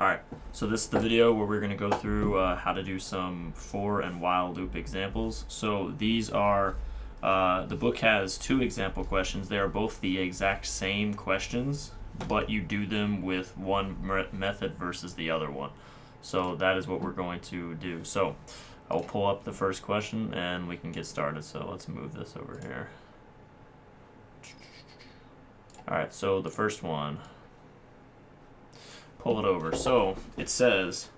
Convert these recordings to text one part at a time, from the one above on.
Alright, so this is the video where we're going to go through how to do some for and while loop examples. So these are, the book has two example questions. They are both the exact same questions, but you do them with one method versus the other one. So that is what we're going to do. So I will pull up the first question and we can get started. So let's move this over here. Alright, so the first one. Pull it over. So it says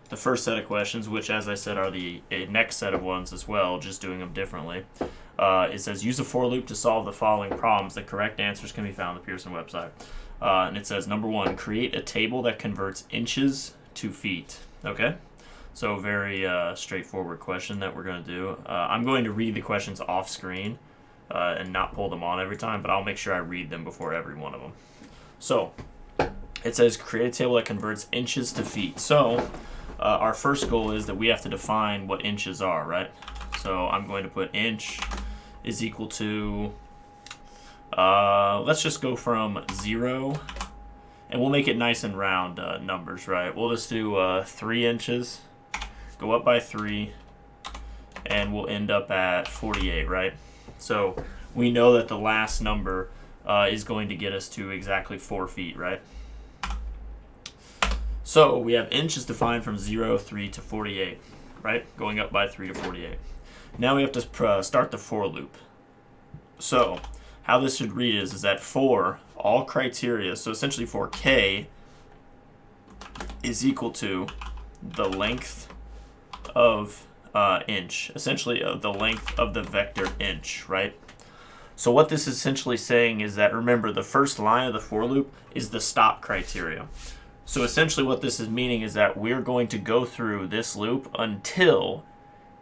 the first set of questions, which as I said are the next set of ones as well, just doing them differently. It says use a for loop to solve the following problems. The correct answers can be found on the Pearson website. And it says number one, create a table that converts inches to feet. Okay, so very straightforward question that we're going to do. I'm going to read the questions off screen and not pull them on every time, but I'll make sure I read them before every one of them. So it says create a table that converts inches to feet. So our first goal is that we have to define what inches are, right? So I'm going to put inch is equal to, let's just go from 0, and we'll make it nice and round numbers, right? We'll just do 3 inches, go up by 3, and we'll end up at 48, right? So we know that the last number is going to get us to exactly 4 feet, right? So we have inch is defined from 0, 3 to 48, right? Going up by 3 to 48. Now we have to start the for loop. So how this should read is that for all criteria, so essentially for k is equal to the length of inch, essentially the length of the vector inch, right? So what this is essentially saying is that, remember, the first line of the for loop is the stop criteria. So essentially what this is meaning is that we're going to go through this loop until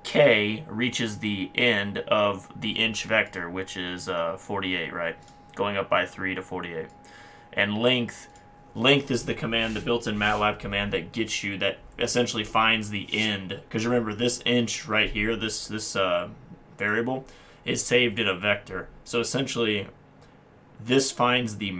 k reaches the end of the inch vector, which is 48, right? Going up by 3 to 48. And length is the command, the built-in MATLAB command that gets you, that essentially finds the end. Because remember, this inch right here, this variable, is saved in a vector. So essentially, this finds the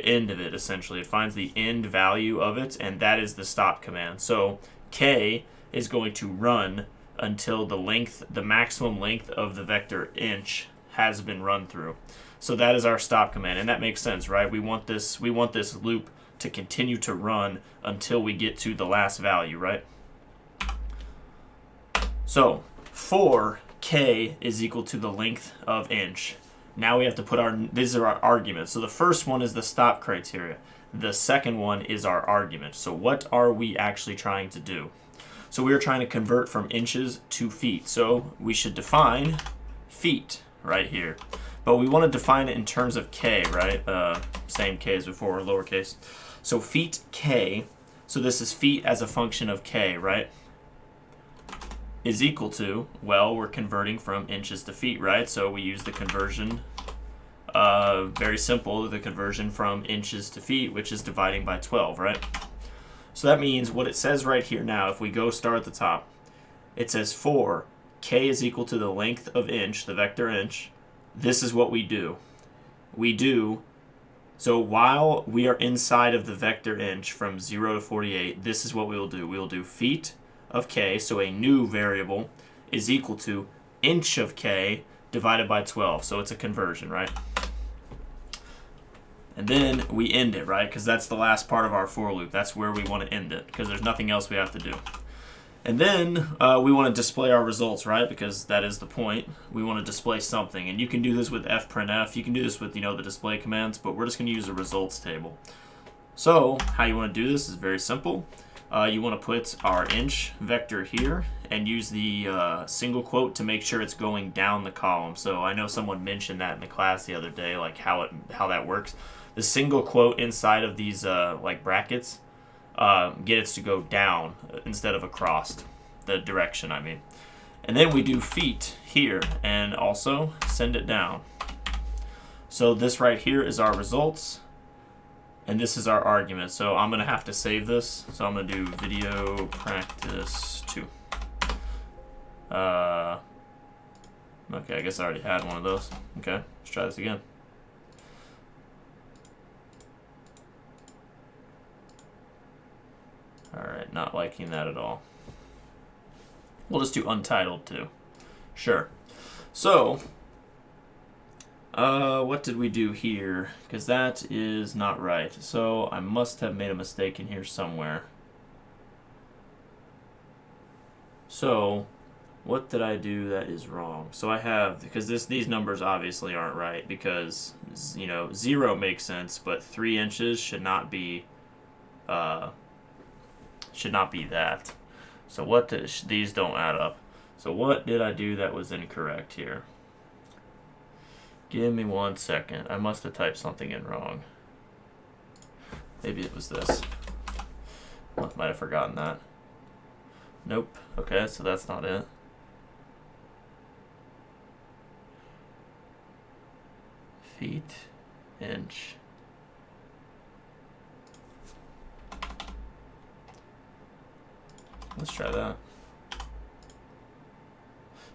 end of it, essentially. It finds the end value of it, and that is the stop command. So k is going to run until the maximum length of the vector inch has been run through. So that is our stop command, and that makes sense, right? We want this loop to continue to run until we get to the last value, right? So for k is equal to the length of inch. Now we have to put these are our arguments. So the first one is the stop criteria. The second one is our argument. So what are we actually trying to do? So we are trying to convert from inches to feet. So we should define feet right here. But we want to define it in terms of k, right? Same k as before, lowercase. So feet k, so this is feet as a function of k, right? Is equal to, well, we're converting from inches to feet, right? So we use the conversion, very simple, the conversion from inches to feet, which is dividing by 12, right? So that means what it says right here now, if we go start at the top, it says for k is equal to the length of inch, the vector inch. This is what we do. So while we are inside of the vector inch from 0 to 48, this is what we will do. We will do feet of k, so a new variable, is equal to inch of k divided by 12. So it's a conversion, right? And then we end it, right? Because that's the last part of our for loop. That's where we want to end it, because there's nothing else we have to do. And then we want to display our results, right? Because that is the point. We want to display something. And you can do this with fprintf. You can do this with, the display commands, but we're just going to use a results table. So how you want to do this is very simple. You want to put our inch vector here and use the single quote to make sure it's going down the column. So I know someone mentioned that in the class the other day, like how that works. The single quote inside of these like brackets get it to go down instead of across the direction, I mean. And then we do feet here and also send it down. So this right here is our results. And this is our argument. So I'm going to have to save this. So I'm going to do video practice 2. Okay, I guess I already had one of those. Okay, let's try this again. Alright, not liking that at all. We'll just do untitled too. Sure. So, what did we do here? Because that is not right. So I must have made a mistake in here somewhere. So, what did I do that is wrong? So I have, because these numbers obviously aren't right, because, you know, 0 makes sense, but 3 inches should not be that. So these don't add up. So what did I do that was incorrect here? Give me 1 second. I must have typed something in wrong. Maybe it was this. Might have forgotten that. Nope. Okay, so that's not it. Feet, inch. Let's try that.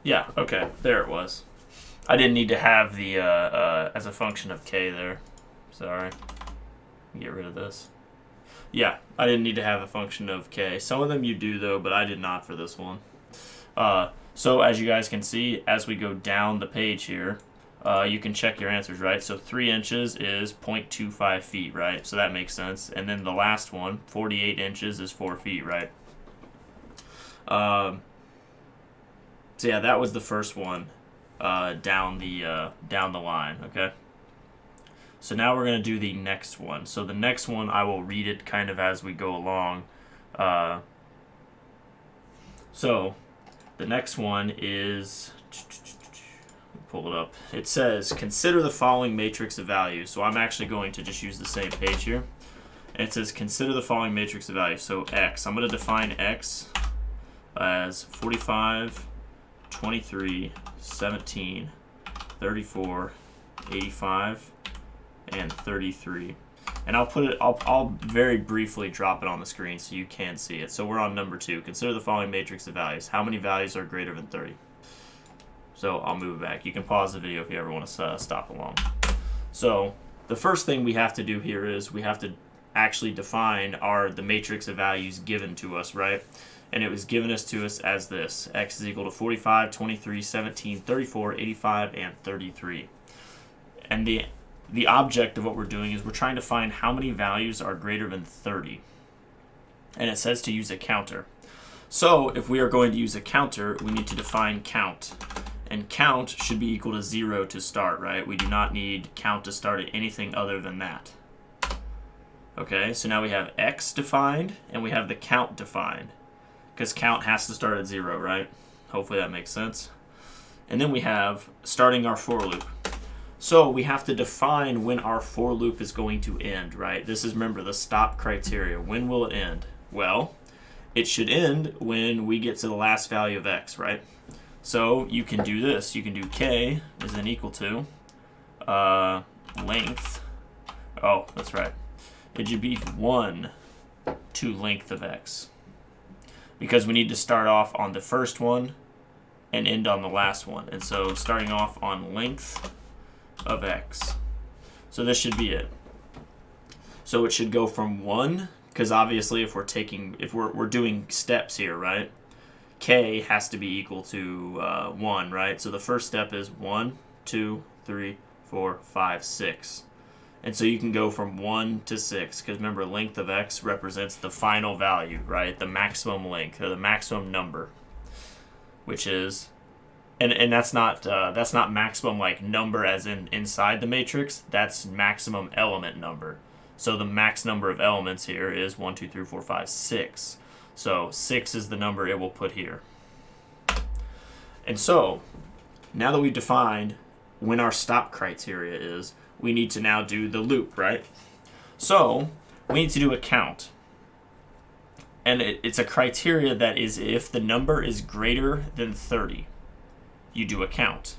Yeah, okay, there it was. I didn't need to have the as a function of k there. Sorry. Get rid of this. Yeah, I didn't need to have a function of k. Some of them you do though, but I did not for this one. So as you guys can see, as we go down the page here, you can check your answers, right? So 3 inches is 0.25 feet, right? So that makes sense. And then the last one, 48 inches is 4 feet, right? So yeah, that was the first one down the line, okay? So now we're going to do the next one. So the next one, I will read it kind of as we go along. So the next one is, pull it up. It says, consider the following matrix of values. So I'm actually going to just use the same page here. And it says, consider the following matrix of values. So x, I'm going to define x as 45, 23, 17, 34, 85, and 33. And I'll very briefly drop it on the screen so you can see it. So we're on number 2. Consider the following matrix of values. How many values are greater than 30? So I'll move it back. You can pause the video if you ever want to stop along. So the first thing we have to do here is we have to actually define the matrix of values given to us, right? And it was given to us as this. X is equal to 45, 23, 17, 34, 85, and 33. And the object of what we're doing is we're trying to find how many values are greater than 30. And it says to use a counter. So if we are going to use a counter, we need to define count. And count should be equal to 0 to start, right? We do not need count to start at anything other than that. Okay, so now we have x defined, and we have the count defined. Because count has to start at 0, right? Hopefully that makes sense. And then we have starting our for loop. So we have to define when our for loop is going to end, right? This is, remember, the stop criteria. When will it end? Well, it should end when we get to the last value of x, right? So you can do this. You can do k is then equal to length. Oh, that's right. It should be 1 to length of x. Because we need to start off on the first one and end on the last one. And so starting off on length of x. So this should be it. So it should go from 1, because obviously if we're doing steps here, right? K has to be equal to 1, right? So the first step is 1, 2, 3, 4, 5, 6. And so you can go from 1 to 6, because remember, length of x represents the final value, right? The maximum length, or the maximum number, which is, and that's not maximum like number as in inside the matrix. That's maximum element number. So the max number of elements here is 1, 2, 3, 4, 5, 6. So 6 is the number it will put here. And so now that we've defined when our stop criteria is, we need to now do the loop, right? So we need to do a count. And it's a criteria that is if the number is greater than 30, you do a count.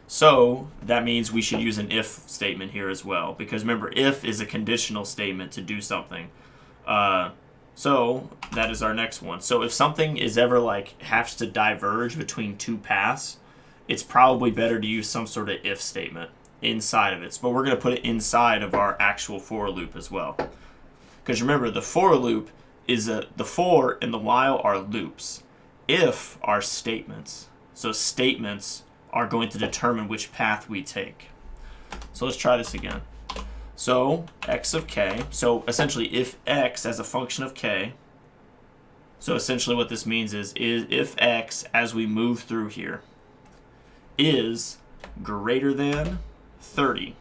So that means we should use an if statement here as well. Because remember, if is a conditional statement to do something. So that is our next one. So if something is ever has to diverge between two paths, it's probably better to use some sort of if statement inside of it. But we're going to put it inside of our actual for loop as well. Because remember, the for loop is the for and the while are loops. If are statements. So statements are going to determine which path we take. So let's try this again. So x of k, so essentially if x as a function of k, so essentially what this means is if x as we move through here is greater than 30,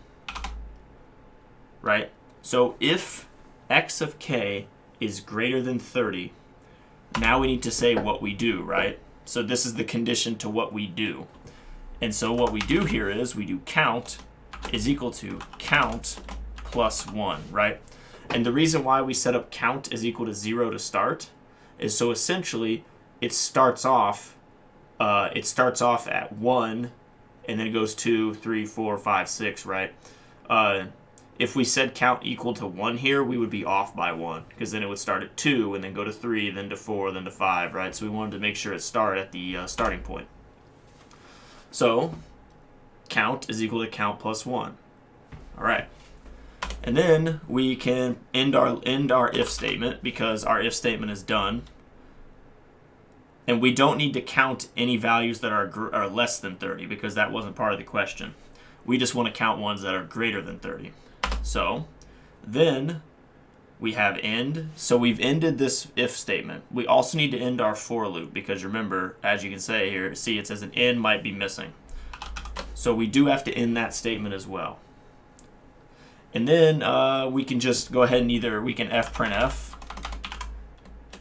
right? So if x of k is greater than 30, now we need to say what we do, right? So this is the condition to what we do. And so what we do here is we do count is equal to count plus 1, right? And the reason why we set up count is equal to 0 to start is so essentially it starts off at 1 and then it goes 2, 3, 4, 5, 6, right? If we said count equal to 1 here, we would be off by 1 because then it would start at 2 and then go to 3, then to 4, then to 5, right? So we wanted to make sure it start at the starting point. So count is equal to count plus 1. All right. And then we can end our if statement because our if statement is done. And we don't need to count any values that are less than 30 because that wasn't part of the question. We just want to count ones that are greater than 30. So then we have end. So we've ended this if statement. We also need to end our for loop because remember, as you can say here, see it says an end might be missing. So we do have to end that statement as well. And then we can just go ahead and we can fprintf,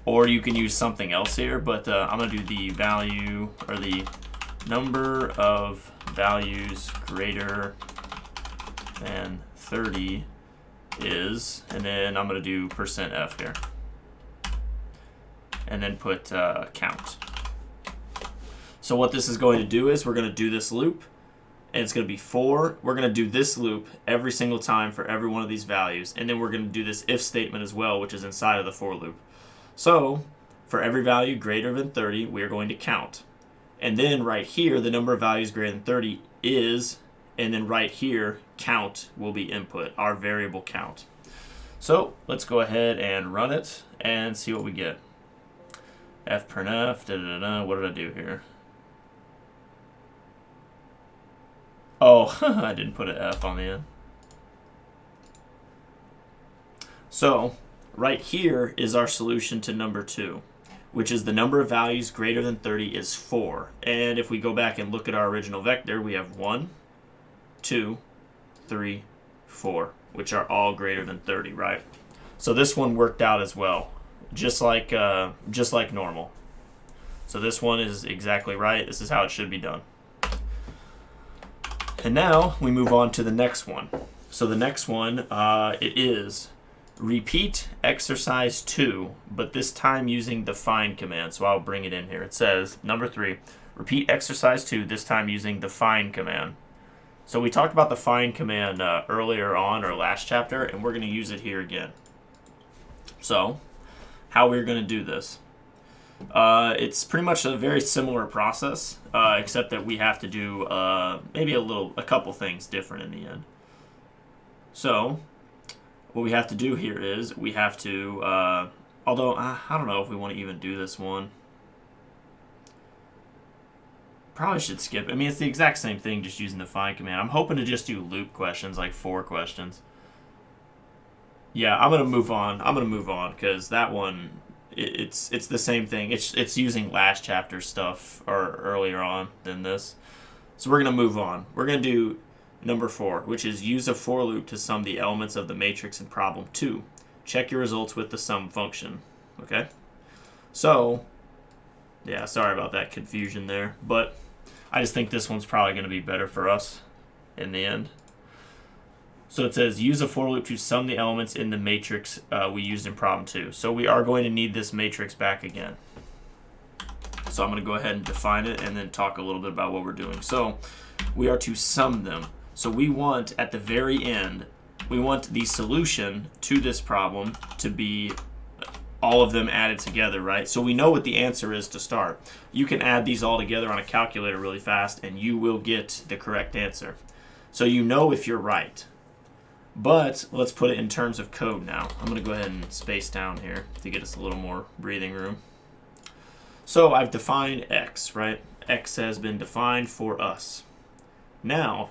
or you can use something else here, but I'm going to do the value or the number of values greater than 30 is, and then I'm going to do %f here. And then put count. So what this is going to do is we're going to do this loop, and it's going to be for. We're going to do this loop every single time for every one of these values, and then we're going to do this if statement as well, which is inside of the for loop. So for every value greater than 30, we are going to count. And then right here, the number of values greater than 30 is, and then right here, count will be input, our variable count. So let's go ahead and run it and see what we get. fprintf, what did I do here? Oh, I didn't put an F on the end. So right here is our solution to number 2, which is the number of values greater than 30 is 4. And if we go back and look at our original vector, we have 1, 2, 3, 4, which are all greater than 30, right? So this one worked out as well, just like normal. So this one is exactly right. This is how it should be done. And now we move on to the next one. So the next one, it is repeat exercise 2, but this time using the find command. So I'll bring it in here. It says, number 3, repeat exercise 2, this time using the find command. So we talked about the find command earlier on our last chapter, and we're going to use it here again. So how we're going to do this. It's pretty much a very similar process, except that we have to do maybe a couple things different in the end. So what we have to do here is we have to, although I don't know if we want to even do this one. Probably should skip. I mean, it's the exact same thing, just using the find command. I'm hoping to just do loop questions, like 4 questions. Yeah, I'm gonna move on because that one, it's the same thing. It's using last chapter stuff or earlier on than this. So we're gonna move on. We're gonna do number 4, which is use a for loop to sum the elements of the matrix in problem 2. Check your results with the sum function. Okay. So yeah, sorry about that confusion there, but I just think this one's probably going to be better for us in the end. So it says use a for loop to sum the elements in the matrix we used in problem 2. So we are going to need this matrix back again. So I'm going to go ahead and define it and then talk a little bit about what we're doing. So we are to sum them. So we want at the very end, we want the solution to this problem to be all of them added together, right? So we know what the answer is to start. You can add these all together on a calculator really fast and you will get the correct answer. So you know if you're right. But let's put it in terms of code now. I'm going to go ahead and space down here to get us a little more breathing room. So I've defined x, right? X has been defined for us. Now,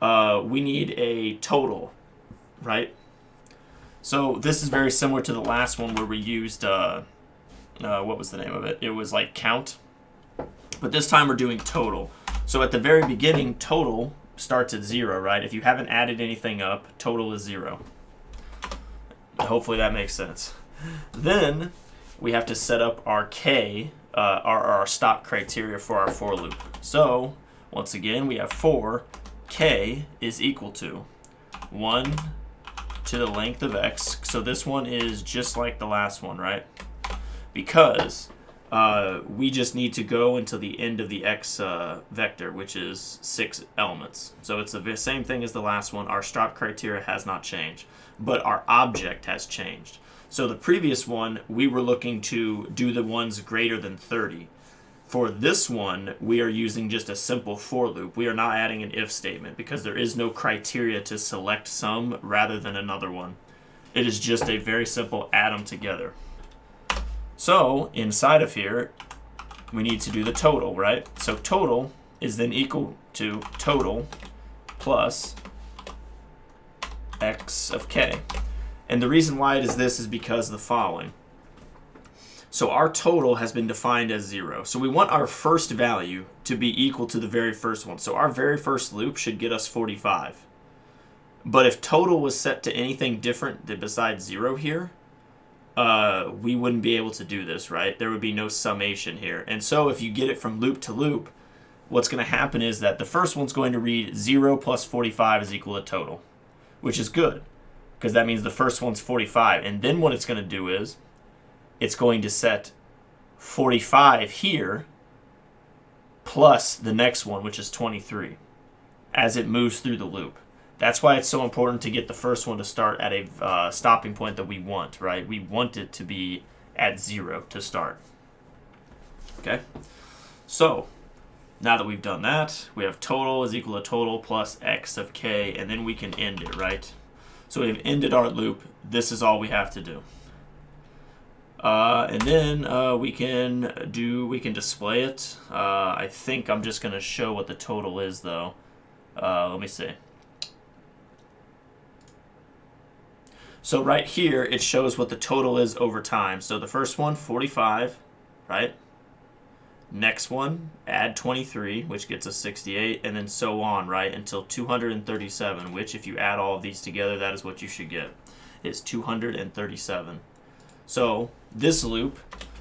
we need a total, right? So this is very similar to the last one where we used, what was the name of it? It was like count. But this time we're doing total. So at the very beginning, total starts at 0, right? If you haven't added anything up, total is 0. Hopefully that makes sense. Then we have to set up our k, our stop criteria for our for loop. So once again, we have for k is equal to 1 to the length of x. So this one is just like the last one, right? Because we just need to go until the end of the x vector, which is 6 elements. So it's the same thing as the last one. Our stop criteria has not changed, but our object has changed. So the previous one, we were looking to do the ones greater than 30. For this one, we are using just a simple for loop. We are not adding an if statement because there is no criteria to select some rather than another one. It is just a very simple add them together. So inside of here, we need to do the total, right? So total is then equal to total plus x of k. And the reason why it is this is because of the following. So our total has been defined as 0. So we want our first value to be equal to the very first one. So our very first loop should get us 45. But if total was set to anything different than besides 0 here, we wouldn't be able to do this, right? There would be no summation here. And so if you get it from loop to loop, what's going to happen is that the first one's going to read 0 plus 45 is equal to total, which is good because that means the first one's 45. And then what it's going to do is it's going to set 45 here plus the next one, which is 23, as it moves through the loop. That's why it's so important to get the first one to start at a stopping point that we want, right? We want it to be at 0 to start. Okay? So, now that we've done that, we have total is equal to total plus x of k, and then we can end it, right? So we've ended our loop. This is all we have to do. And then we can display it. I think I'm just going to show what the total is, though. Let me see. So right here, it shows what the total is over time. So the first one, 45, right? Next one, add 23, which gets us 68, and then so on, right, until 237, which if you add all of these together, that is what you should get, is 237. So this loop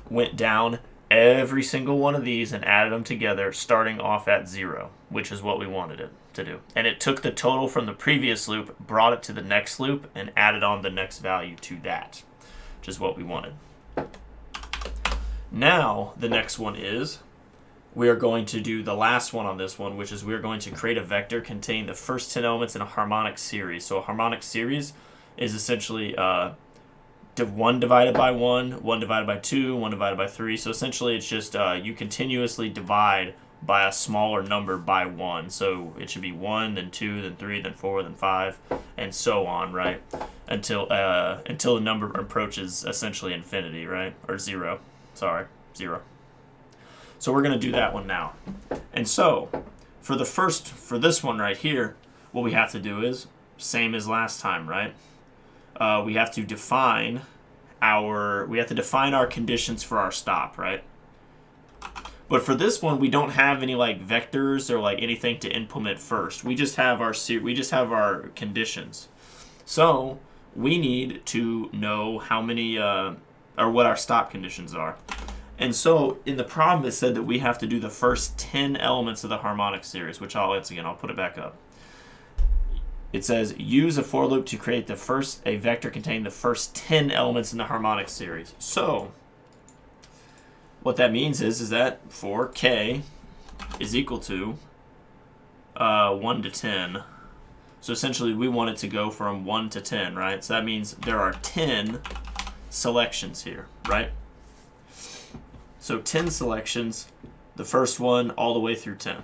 went down every single one of these and added them together, starting off at 0, which is what we wanted it to do. And it took the total from the previous loop, brought it to the next loop, and added on the next value to that, which is what we wanted. Now, the next one is, we are going to do the last one on this one, which is we're going to create a vector containing the first 10 elements in a harmonic series. So a harmonic series is essentially 1 divided by 1, 1 divided by 2, 1 divided by 3. So essentially it's just you continuously divide by a smaller number by 1. So it should be 1, then 2, then 3, then 4, then 5, and so on, right? Until the number approaches essentially infinity, right? Or 0. Sorry, 0. So we're going to do that one now. And so for this one right here, what we have to do is same as last time, right? We have to define our conditions for our stop, right? But for this one, we don't have any like vectors or like anything to implement first. We just have our conditions. So we need to know how many or what our stop conditions are. And so in the problem, it said that we have to do the first 10 elements of the harmonic series, which I'll put it back up. It says use a for loop to create a vector containing the first 10 elements in the harmonic series. So what that means is that for k is equal to 1 to 10. So essentially we want it to go from 1 to 10, right? So that means there are 10 selections here, right? So 10 selections, the first one all the way through 10.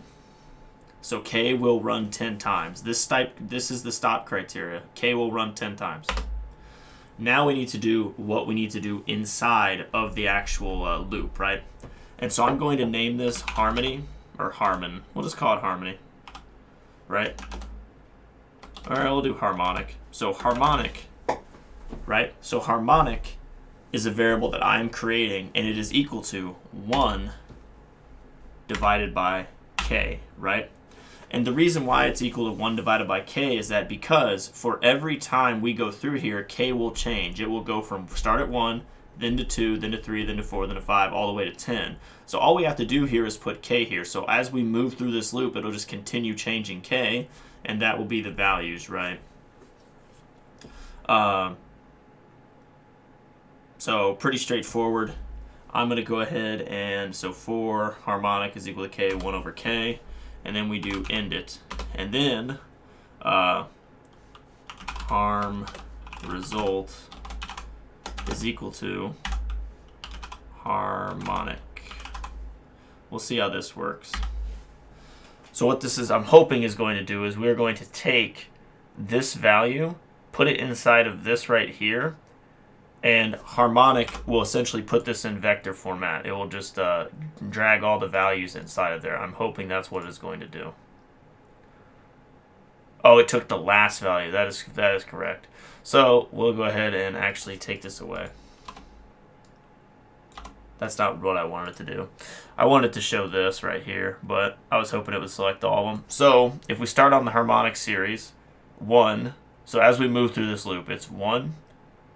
So k will run 10 times. This is the stop criteria. K will run 10 times. Now we need to do what we need to do inside of the actual loop, right? And so I'm going to name this Harmony, or Harmon. We'll just call it Harmony, right? All right, we'll do harmonic. So harmonic, right? So harmonic is a variable that I am creating, and it is equal to 1 divided by k, right? And the reason why it's equal to 1 divided by k is that because for every time we go through here, k will change. It will go from start at 1, then to 2, then to 3, then to 4, then to 5, all the way to 10. So all we have to do here is put k here. So as we move through this loop, it'll just continue changing k, and that will be the values, right? So pretty straightforward. I'm going to go ahead and, so 4 harmonic is equal to k, 1 over k. And then we do end it. And then harm result is equal to harmonic. We'll see how this works. So what this is, I'm hoping is going to do is we're going to take this value, put it inside of this right here, and harmonic will essentially put this in vector format. It will just drag all the values inside of there. I'm hoping that's what it's going to do. Oh, it took the last value. That is correct. So we'll go ahead and actually take this away. That's not what I wanted to do. I wanted to show this right here, but I was hoping it would select all of them. So if we start on the harmonic series, 1. So as we move through this loop, it's 1,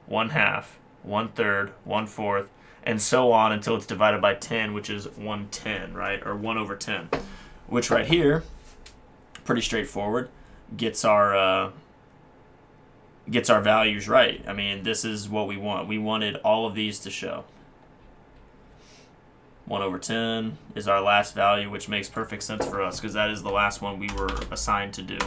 1/2, 1/3, 1/4, and so on until it's divided by 10, which is 1/10, right? Or 1 over 10, which right here, pretty straightforward, gets our values right. I mean, this is what we want. We wanted all of these to show. 1 over 10 is our last value, which makes perfect sense for us because that is the last one we were assigned to do.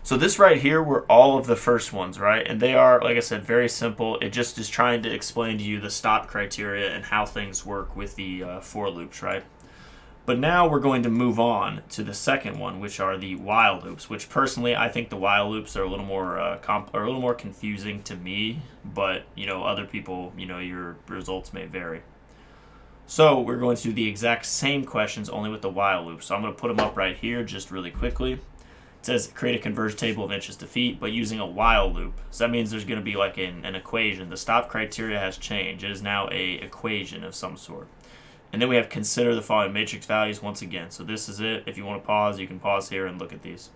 So this right here were all of the first ones, right? And they are, like I said, very simple. It just is trying to explain to you the stop criteria and how things work with the for loops, right? But now we're going to move on to the second one, which are the while loops, which personally I think the while loops are a little more confusing to me, but other people, your results may vary. So we're going to do the exact same questions only with the while loop. So I'm going to put them up right here just really quickly. It says create a conversion table of inches to feet, but using a while loop. So that means there's going to be like an equation. The stop criteria has changed. It is now a equation of some sort. And then we have consider the following matrix values once again. So this is it. If you want to pause, you can pause here and look at these.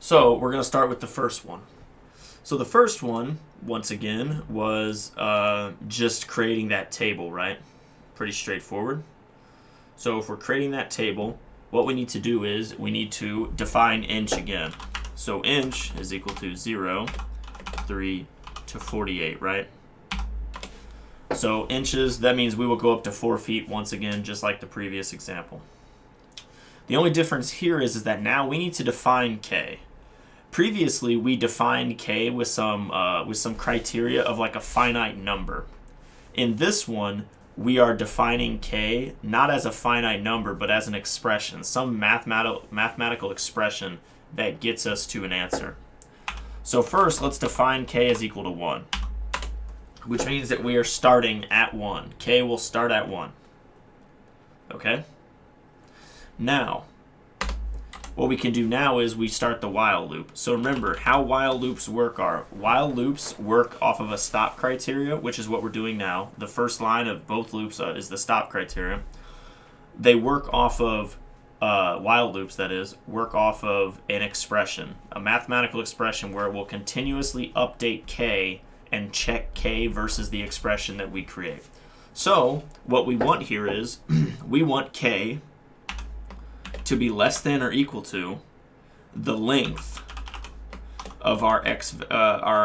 So we're going to start with the first one. So the first one, once again, was just creating that table, right? Pretty straightforward. So if we're creating that table, what we need to do is we need to define inch again. So inch is equal to 0, 3 to 48, right? So inches, that means we will go up to 4 feet once again, just like the previous example. The only difference here is that now we need to define k. Previously, we defined k with some criteria of like a finite number. In this one, we are defining k not as a finite number, but as an expression, some mathematical expression that gets us to an answer. So first, let's define k as equal to 1, which means that we are starting at 1. K will start at 1. Okay? Now, what we can do now is we start the while loop. So remember, how while loops work are, while loops work off of a stop criteria, which is what we're doing now. The first line of both loops is the stop criteria. They work off of, while loops that is, work off of an expression, a mathematical expression where it will continuously update k and check k versus the expression that we create. So what we want here is we want k to be less than or equal to the length of our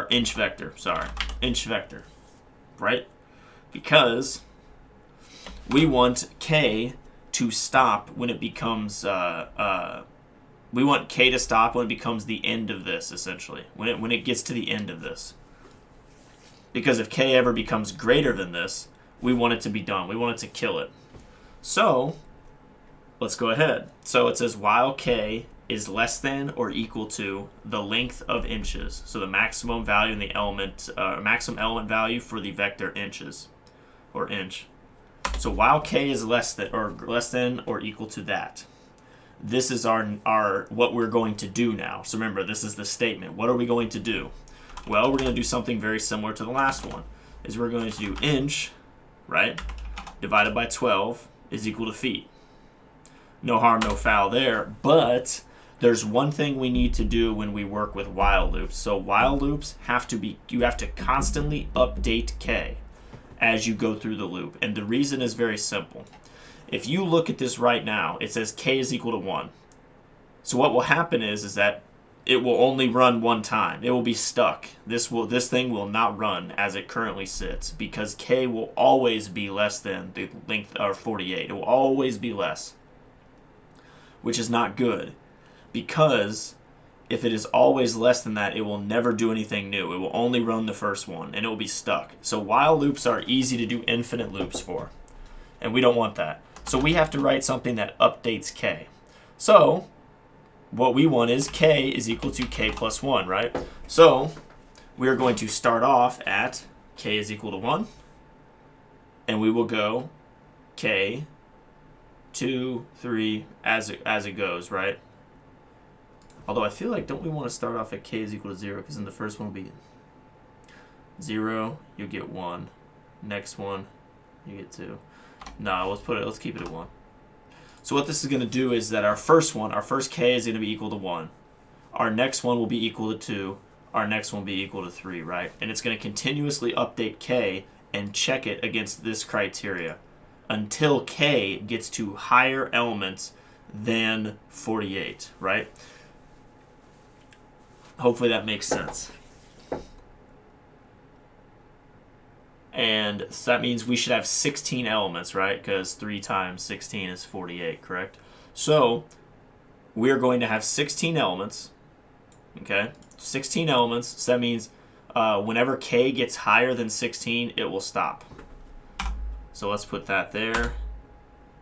inch vector, right? Because we want k to stop when it becomes we want k to stop when it becomes the end of this, essentially, when it gets to the end of this. Because if k ever becomes greater than this, we want it to be done. We want it to kill it. So let's go ahead. So it says while k is less than or equal to the length of inches. So the maximum value in the element, maximum element value for the vector inches, or inch. So while k is less than or equal to that, this is our what we're going to do now. So remember, this is the statement. What are we going to do? Well, we're going to do something very similar to the last one. Is we're going to do inch, right, divided by 12 is equal to feet. No harm, no foul there, but there's one thing we need to do when we work with while loops. So while loops you have to constantly update k as you go through the loop. And the reason is very simple. If you look at this right now, it says k is equal to 1. So what will happen is that it will only run one time. It will be stuck. This thing will not run as it currently sits because k will always be less than the length of 48. It will always be less, which is not good, because if it is always less than that, it will never do anything new. It will only run the first one, and it will be stuck. So while loops are easy to do infinite loops for, and we don't want that. So we have to write something that updates k. So what we want is k is equal to k plus 1, right? So we're going to start off at k is equal to 1, and we will go k, 2, 3, as it goes, right? Although I feel like, don't we want to start off at k is equal to 0, because then the first one will be 0, you'll get 1. Next one, you get 2. No, let's keep it at 1. So what this is going to do is that our first k is going to be equal to 1. Our next one will be equal to 2. Our next one will be equal to 3, right? And it's going to continuously update k and check it against this criteria until k gets to higher elements than 48, right? Hopefully that makes sense. And so that means we should have 16 elements, right? Because 3 times 16 is 48, correct? So we're going to have 16 elements, okay? 16 elements. So that means whenever k gets higher than 16, it will stop. So let's put that there.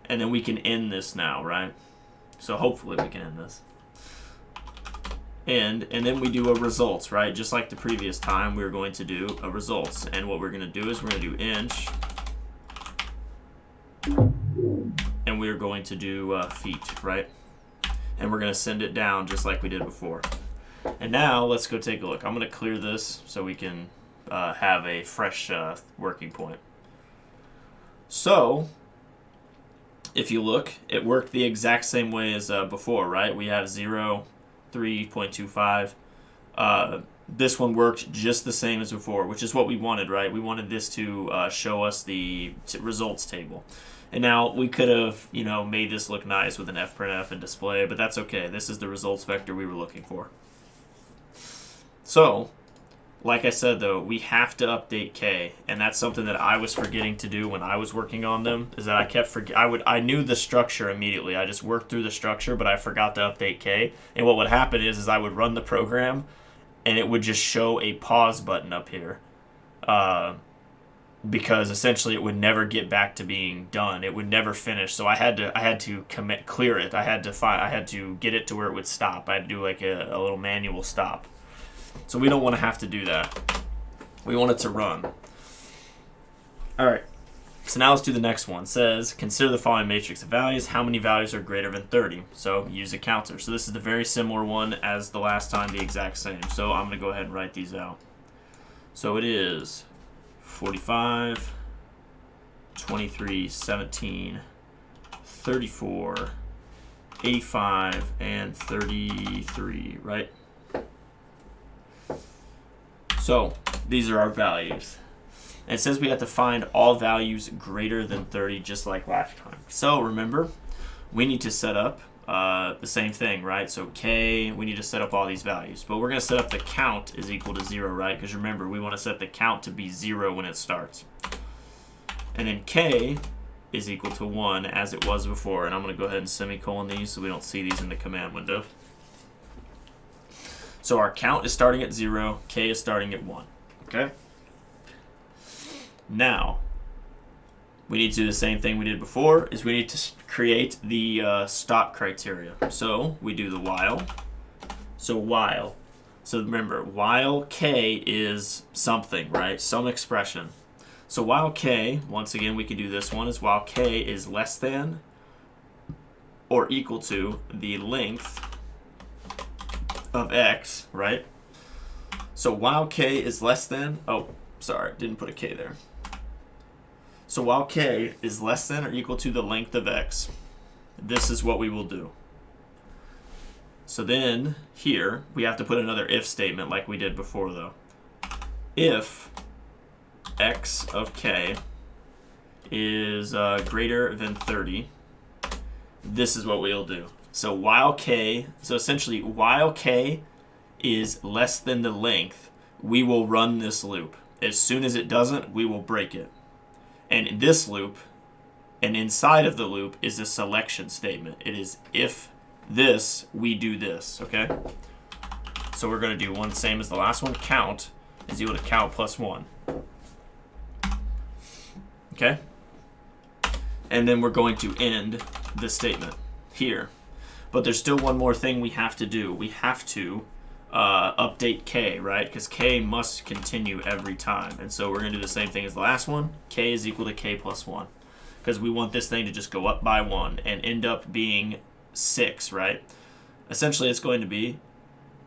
And then we can end this now, right? So hopefully we can end this. And then we do a results, right? Just like the previous time, we're going to do a results. And what we're going to do is we're going to do inch. And we're going to do feet, right? And we're going to send it down just like we did before. And now let's go take a look. I'm going to clear this so we can have a fresh working point. So if you look, it worked the exact same way as before, right? We have 0, 3.25. This one worked just the same as before, which is what we wanted, right? We wanted this to show us the results table. And now we could have, made this look nice with an fprintf and display, but that's okay. This is the results vector we were looking for. So, like I said, though, we have to update k, and that's something that I was forgetting to do when I was working on them. Is that I kept I knew the structure immediately. I just worked through the structure, but I forgot to update k. And what would happen is I would run the program, and it would just show a pause button up here, because essentially it would never get back to being done. It would never finish. So I had to clear it. I had to get it to where it would stop. I had to do like a little manual stop. So we don't want to have to do that. We want it to run. All right. So now let's do the next one. It says, consider the following matrix of values. How many values are greater than 30? So use a counter. So this is the very similar one as the last time, the exact same. So I'm going to go ahead and write these out. So it is 45, 23, 17, 34, 85, and 33, right? So these are our values. And it says we have to find all values greater than 30, just like last time. So remember, we need to set up the same thing, right? So k, we need to set up all these values. But we're going to set up the count is equal to 0, right? Because remember, we want to set the count to be 0 when it starts. And then k is equal to 1 as it was before. And I'm going to go ahead and semicolon these so we don't see these in the command window. So our count is starting at 0, k is starting at 1. Okay? Now, we need to do the same thing we did before, is we need to create the stop criteria. So we do the while. So while. So remember, while k is something, right? Some expression. So while k, once again, we can do this one, is while k is less than or equal to the length of x, right? So while k is less than, oh, sorry, didn't put a k there. So while k is less than or equal to the length of x, this is what we will do. So then here we have to put another if statement like we did before though. If x of k is greater than 30, this is what we'll do. So while k, so essentially while k is less than the length, we will run this loop. As soon as it doesn't, we will break it. And this loop, and inside of the loop is a selection statement. It is if this, we do this, okay? So we're going to do one same as the last one. Count is equal to count plus 1. Okay? And then we're going to end the statement here. But there's still one more thing we have to do. We have to update k, right? Because k must continue every time. And so we're going to do the same thing as the last one. K is equal to k plus 1. Because we want this thing to just go up by 1 and end up being 6, right? Essentially, it's going to be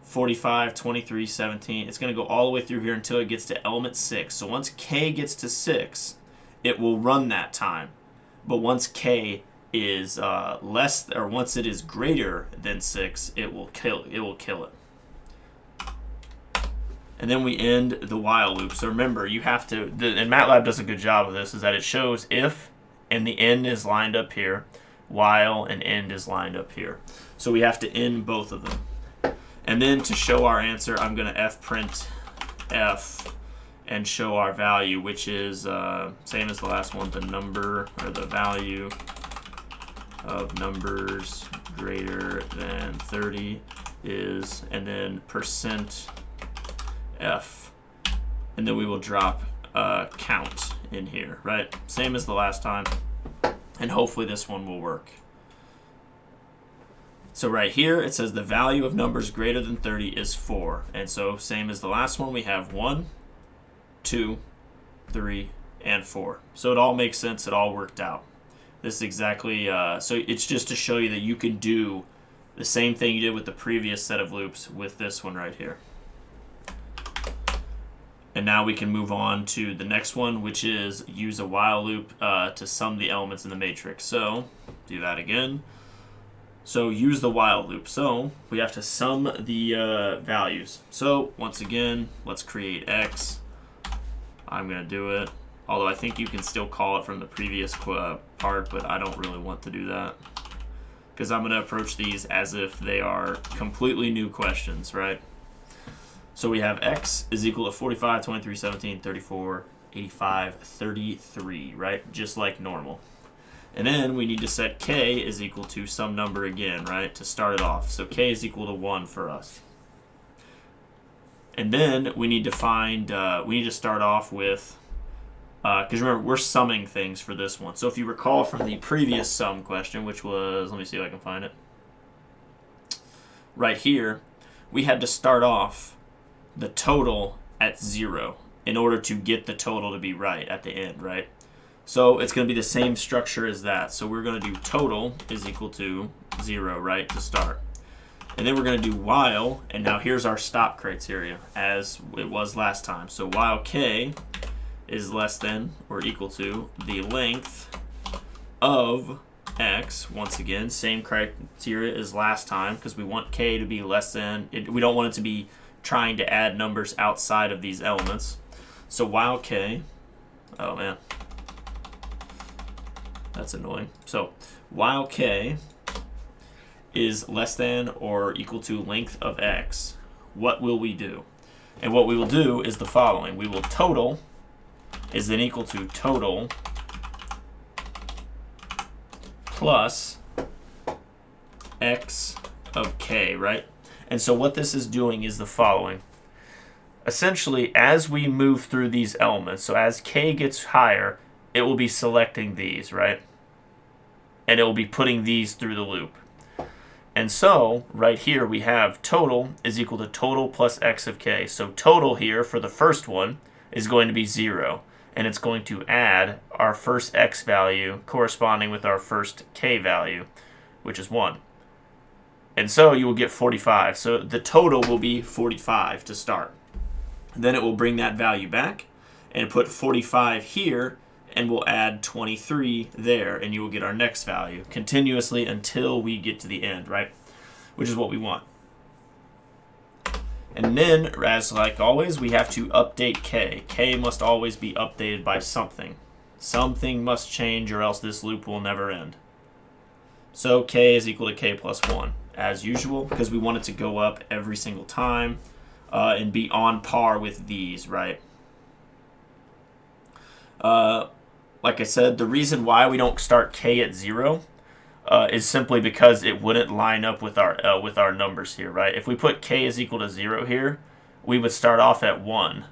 45, 23, 17. It's going to go all the way through here until it gets to element 6. So once k gets to 6, it will run that time. But once k is less, or once it is greater than 6, it will kill it. And then we end the while loop. So remember, you have to, and MATLAB does a good job of this, is that it shows if and the end is lined up here, while and end is lined up here. So we have to end both of them. And then to show our answer, I'm going to fprint f and show our value, which is same as the last one, the number or the value of numbers greater than 30 is, and then percent f, and then we will drop count in here, right? Same as the last time, and hopefully this one will work. So right here it says the value of numbers greater than 30 is 4, and so same as the last one, we have 1, 2, 3, and 4. So it all makes sense, it all worked out. This is exactly, so it's just to show you that you can do the same thing you did with the previous set of loops with this one right here. And now we can move on to the next one, which is use a while loop to sum the elements in the matrix. So do that again. So use the while loop. So we have to sum the values. So once again, let's create x. I'm going to do it. Although I think you can still call it from the previous part, but I don't really want to do that. Because I'm going to approach these as if they are completely new questions, right? So we have x is equal to 45, 23, 17, 34, 85, 33, right? Just like normal. And then we need to set k is equal to some number again, right? To start it off. So k is equal to 1 for us. And then we need to find, we need to start off with, because remember, we're summing things for this one. So if you recall from the previous sum question, which was, let me see if I can find it. Right here, we had to start off the total at 0 in order to get the total to be right at the end, right? So it's going to be the same structure as that. So we're going to do total is equal to 0, right, to start. And then we're going to do while, and now here's our stop criteria as it was last time. So while k is less than or equal to the length of x, once again, same criteria as last time because we want k to be less than, we don't want it to be trying to add numbers outside of these elements. So while k, oh man, that's annoying. So while k is less than or equal to length of x, what will we do? And what we will do is the following. We will total is then equal to total plus x of k, right? And so what this is doing is the following. Essentially, as we move through these elements, so as k gets higher, it will be selecting these, right? And it will be putting these through the loop. And so, right here, we have total is equal to total plus x of k. So total here for the first one is going to be 0. And it's going to add our first x value corresponding with our first k value, which is 1. And so you will get 45. So the total will be 45 to start. Then it will bring that value back and put 45 here, and we'll add 23 there, and you will get our next value continuously until we get to the end, right? Which is what we want. And then, as like always, we have to update k. K must always be updated by something. Something must change or else this loop will never end. So k is equal to k plus 1, as usual, because we want it to go up every single time and be on par with these, right? Like I said, the reason why we don't start k at 0 is simply because it wouldn't line up with our numbers here, right? If we put k is equal to 0 here, we would start off at 1,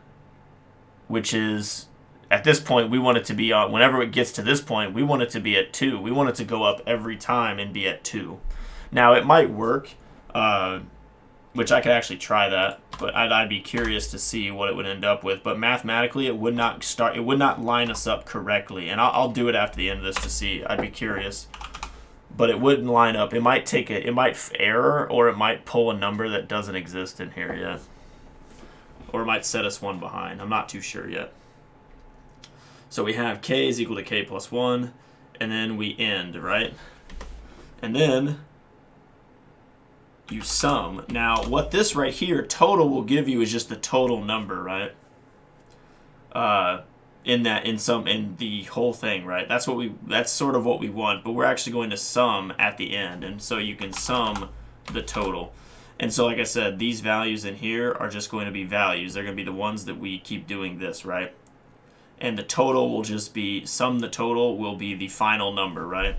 which is, at this point, we want it to be on, whenever it gets to this point, we want it to be at 2. We want it to go up every time and be at 2. Now, it might work, which I could actually try that, but I'd be curious to see what it would end up with. But mathematically, it would not line us up correctly, and I'll do it after the end of this to see. I'd be curious, but it wouldn't line up. It might error, or it might pull a number that doesn't exist in here yet, or it might set us one behind. I'm not too sure yet. So we have k is equal to k plus 1, and then we end, right? And then you sum. Now, what this right here, total, will give you is just the total number, right? In the whole thing, right? That's sort of what we want, but we're actually going to sum at the end, and so you can sum the total. And so, like I said, these values in here are just going to be values. They're going to be the ones that we keep doing this, right? And the total will just be, sum the total will be the final number, right?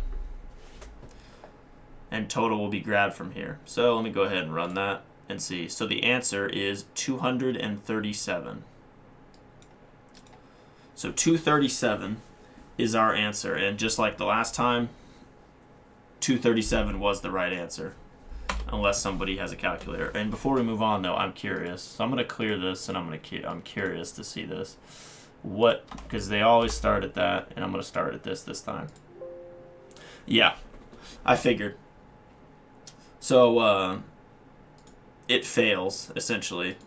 And total will be grabbed from here. So let me go ahead and run that and see. So the answer is 237. So 237 is our answer. And just like the last time, 237 was the right answer, unless somebody has a calculator. And before we move on, though, I'm curious. So I'm going to clear this, and I'm curious to see this. Because they always start at that, and I'm going to start at this time. Yeah, I figured. So it fails, essentially.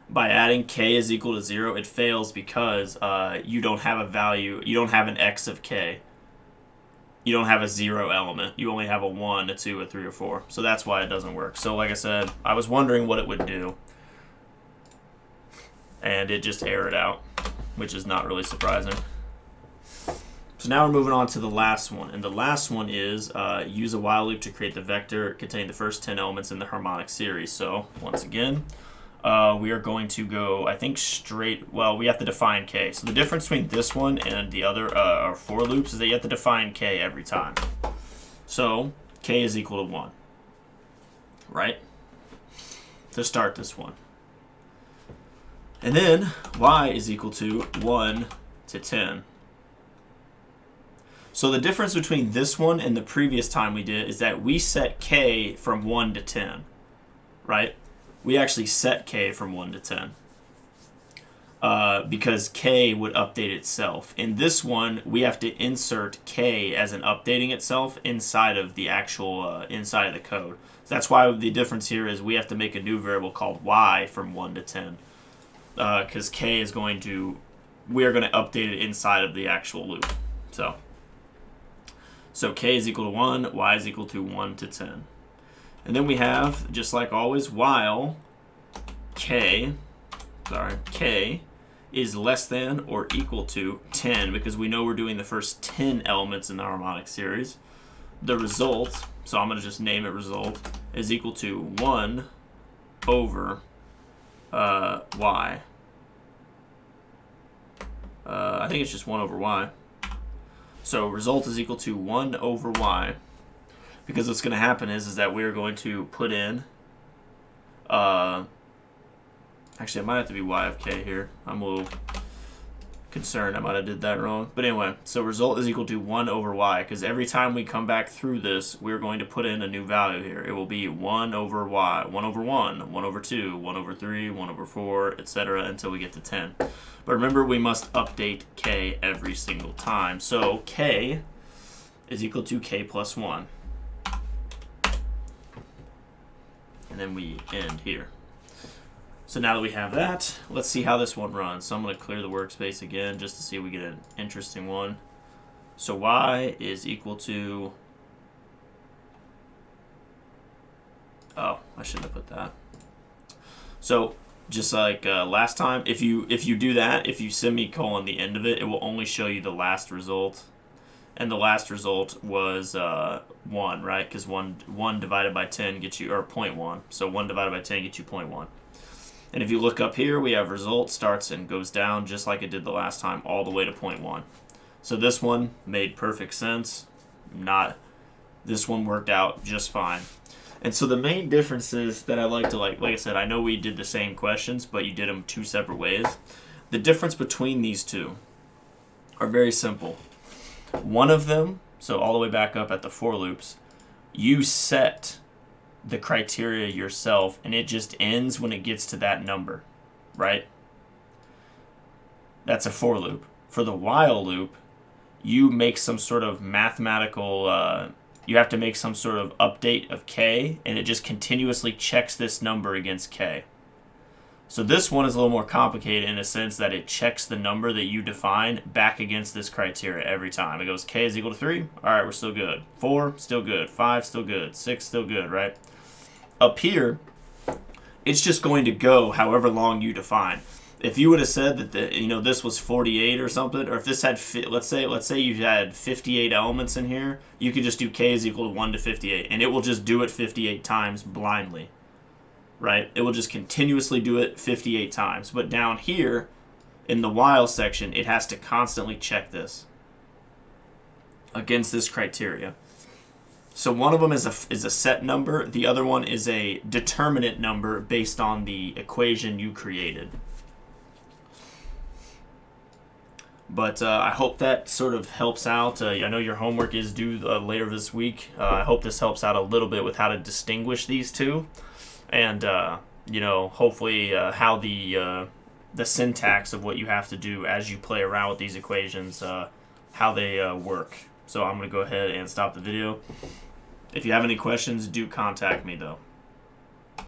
By adding k is equal to 0, it fails because you don't have a value, you don't have an x of k. You don't have a 0 element. You only have a 1, a 2, a 3, or 4. So that's why it doesn't work. So like I said, I was wondering what it would do. And it just errored out, which is not really surprising. So now we're moving on to the last one. And the last one is use a while loop to create the vector containing the first 10 elements in the harmonic series. So once again, we are going to go, I think, straight. Well, we have to define k. So the difference between this one and the other our for loops is that you have to define k every time. So k is equal to 1, right? To start this one. And then y is equal to 1 to 10. So the difference between this one and the previous time we did is that we set k from 1 to 10, right? We actually set k from 1 to 10 because k would update itself. In this one, we have to insert k as an updating itself inside of the actual inside of the code. So that's why the difference here is we have to make a new variable called y from 1 to 10 because k is going to, we are going to update it inside of the actual loop. So k is equal to 1, y is equal to 1 to 10. And then we have, just like always, while k is less than or equal to 10, because we know we're doing the first 10 elements in the harmonic series. The result, so I'm going to just name it result, is equal to 1 over y. I think it's just 1 over y. So result is equal to 1 over y. Because what's going to happen is that we're going to put in, actually it might have to be y of k here. I'm a little, concerned I might have did that wrong. But anyway, so result is equal to 1 over y, because every time we come back through this, we're going to put in a new value here. It will be 1 over y, 1 over 1, 1 over 2, 1 over 3, 1 over 4, etc. until we get to 10. But remember, we must update k every single time. So k is equal to k plus 1. And then we end here. So now that we have that, let's see how this one runs. So I'm going to clear the workspace again just to see if we get an interesting one. So y is equal to... Oh, I shouldn't have put that. So just like last time, if you do that, if you semicolon the end of it, it will only show you the last result. And the last result was 1, right? Because 1 divided by 10 gets you, or 0.1. So 1 divided by 10 gets you 0.1. And if you look up here, we have result starts and goes down just like it did the last time, all the way to 0.1. So this one made perfect sense. This one worked out just fine. And so the main differences that I like to like I said, I know we did the same questions, but you did them 2 separate ways. The difference between these two are very simple. One of them, so all the way back up at the for loops, you set the criteria yourself, and it just ends when it gets to that number, right? That's a for loop. For the while loop, you make some sort of mathematical, you have to make some sort of update of k, and it just continuously checks this number against k. So this one is a little more complicated in a sense that it checks the number that you define back against this criteria every time. It goes k is equal to 3. All right, we're still good. 4, still good. 5, still good. 6, still good, right? Up here, it's just going to go however long you define. If you would have said that this was 48 or something, or if this had, let's say you had 58 elements in here, you could just do k is equal to 1 to 58, and it will just do it 58 times blindly. Right? It will just continuously do it 58 times. But down here, in the while section, it has to constantly check this against this criteria. So one of them is a set number. The other one is a determinate number based on the equation you created. But I hope that sort of helps out. I know your homework is due later this week. I hope this helps out a little bit with how to distinguish these two. And, hopefully how the syntax of what you have to do as you play around with these equations, how they work. So I'm going to go ahead and stop the video. If you have any questions, do contact me, though.